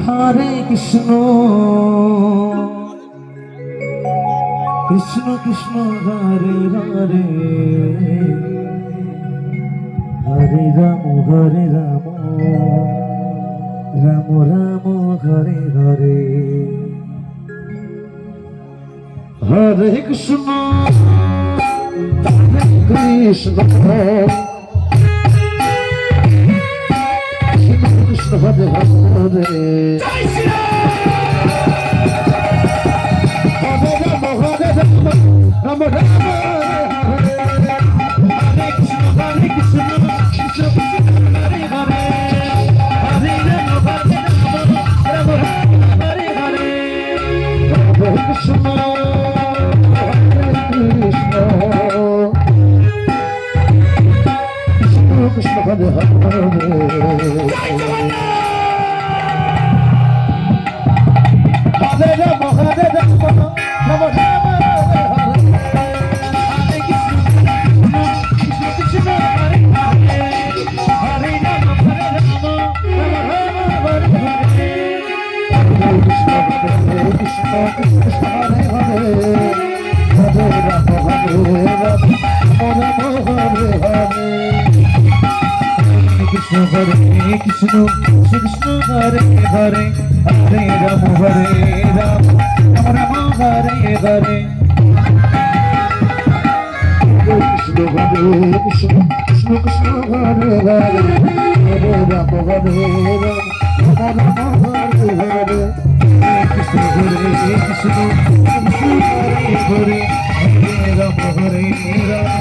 Hare Krishna Krishna Krishna Hare Hare Hare Ram Ram Ram Hare Hare Hare Krishna Krishna Krishna Hare Hare Ram Ram Hare Krishna Krishna Hare Hare Hare Ram Ram Hare Hare Hare Krishna Krishna Hare Hare Ram Ram Krishna Hare Krishna Krishna Hare Hare Hare Ram Ram Hare Hare Krishna Hare Krishna Krishna Krishna Hare Hare Hare Ram Ram Hare Hare Krishna Hare Krishna Krishna Hare Hare Hare Ram Hare Ram Krishna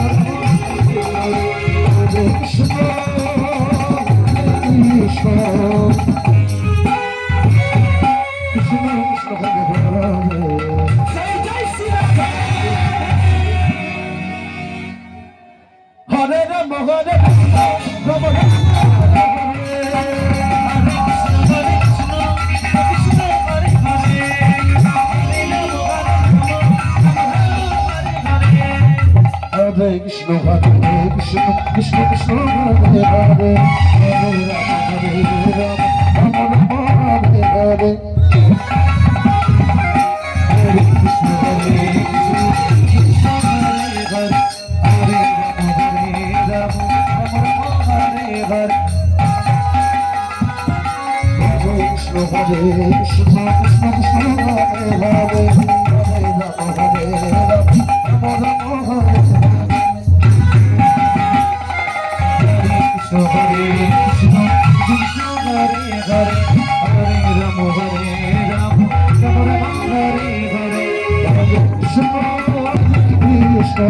Hare Ram Hare Ram Hare Krishna Krishna Krishna Hare Hare Hare Ram Hare Hare Hare Krishna Krishna Hare Hare Hare Krishna Hare Krishna Krishna Krishna Hare Hare Hare Ram Hare Hare Krishna Krishna Hare Hare Hare Ram Hare Ram Ram Hare Hare Hare Krishna Krishna